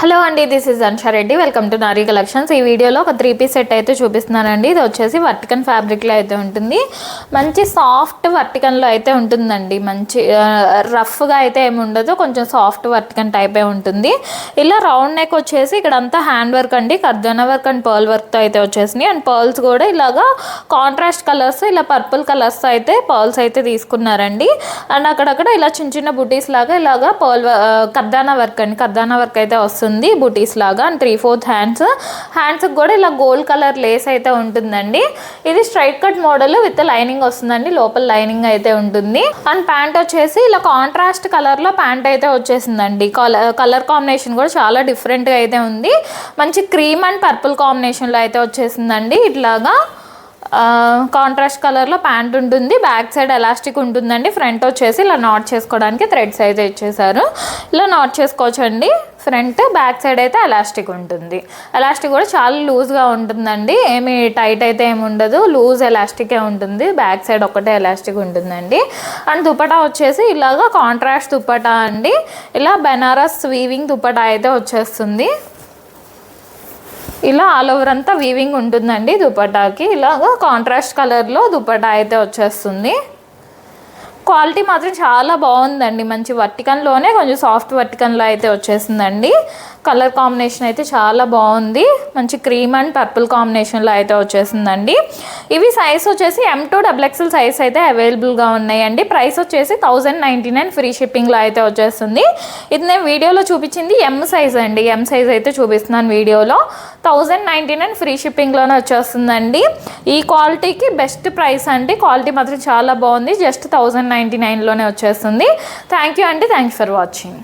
Hello అండి, this is Ansha Reddy. Welcome to Nari collections. ఈ వీడియోలో ఒక 3-piece సెట్ అయితే చూపిస్తున్నానండి. ఇది వచ్చేసి వర్టికన్ ఫ్యాబ్రిక్లో అయితే ఉంటుంది. మంచి సాఫ్ట్ వర్టికన్లో అయితే ఉంటుందండి. మంచి రఫ్గా అయితే ఏమి ఉండదు, కొంచెం సాఫ్ట్ వర్టికన్ టైపే ఉంటుంది. ఇలా రౌండ్ నెక్ వచ్చేసి ఇక్కడంతా హ్యాండ్ వర్క్ అండి, కర్దానా వర్క్ అండ్ పర్ల్ వర్క్తో అయితే వచ్చేసినాయి. అండ్ పర్ల్స్ కూడా ఇలాగా కాంట్రాస్ట్ కలర్స్, ఇలా పర్పుల్ కలర్స్తో అయితే పర్ల్స్ అయితే తీసుకున్నారండి. అండ్ అక్కడక్కడ ఇలా చిన్న చిన్న బుటీస్ లాగా ఇలాగా పర్ల్ కర్దానా వర్క్ అండి, కర్దానా వర్క్ అయితే వస్తుంది బుటీస్ లాగా. అండ్ 3/4 హ్యాండ్స్ కూడా ఇలా గోల్డ్ కలర్ లేస్ అయితే ఉంటుందండి. ఇది straight cut model with lining వస్తుందండి, లోపల లైనింగ్ అయితే ఉంటుంది. అండ్ ప్యాంట్ వచ్చేసి ఇలా కాంట్రాస్ట్ కలర్ లో ప్యాంట్ అయితే వచ్చేసిందండి. కలర్ కాంబినేషన్ కూడా చాలా డిఫరెంట్ గా అయితే ఉంది. మంచి క్రీమ్ అండ్ పర్పుల్ కాంబినేషన్ లో అయితే వచ్చేసిందండి. ఇట్లాగా కాంట్రాస్ట్ కలర్లో ప్యాంట్ ఉంటుంది. బ్యాక్ సైడ్ ఎలాస్టిక్ ఉంటుందండి. ఫ్రంట్ వచ్చేసి ఇలా నాట్ చేసుకోవడానికి థ్రెడ్స్ అయితే ఇచ్చేసారు. ఇలా నాట్ చేసుకోవచ్చండి. ఫ్రంట్ బ్యాక్ సైడ్ అయితే ఎలాస్టిక్ ఉంటుంది. ఎలాస్టిక్ కూడా చాలా లూజ్గా ఉంటుందండి, ఏమి టైట్ అయితే ఏమి ఉండదు, లూజ్ ఎలాస్టికే ఉంటుంది. బ్యాక్ సైడ్ ఒకటే ఎలాస్టిక్ ఉంటుందండి. అండ్ దుపటా వచ్చేసి ఇలాగా కాంట్రాస్ట్ దుపటా అండి. ఇలా బెనారస్ వీవింగ్ దుపటా అయితే వచ్చేస్తుంది. ఇలా ఆల్ ఓవర్ అంతా వీవింగ్ ఉంటుందండి దుపటాకి. ఇలాగా కాంట్రాస్ట్ కలర్లో దుపటా అయితే వచ్చేస్తుంది. క్వాలిటీ మాత్రం చాలా బాగుందండి. మంచి వర్టికన్లోనే కొంచెం సాఫ్ట్ వర్టికన్లో అయితే వచ్చేసిందండి. కలర్ కాంబినేషన్ అయితే చాలా బాగుంది. మంచి క్రీమ్ అండ్ పర్పుల్ కాంబినేషన్లో అయితే వచ్చేసిందండి. ఇవి సైజ్ వచ్చేసి M2 XXL సైజ్ అయితే అవైలబుల్గా ఉన్నాయండి. ప్రైస్ వచ్చేసి 1099 ఫ్రీ షిప్పింగ్లో అయితే వచ్చేస్తుంది. ఇది నేను వీడియోలో చూపించింది M సైజ్ అండి. M సైజ్ అయితే చూపిస్తున్నాను వీడియోలో. 1099 ఫ్రీ షిప్పింగ్లోనే వచ్చేస్తుందండి. ఈ క్వాలిటీకి బెస్ట్ ప్రైస్ అండి. క్వాలిటీ మాత్రం చాలా బాగుంది. జస్ట్ 1099లోనే వచ్చేస్తుంది. థ్యాంక్ యూ అండి. Thanks for watching.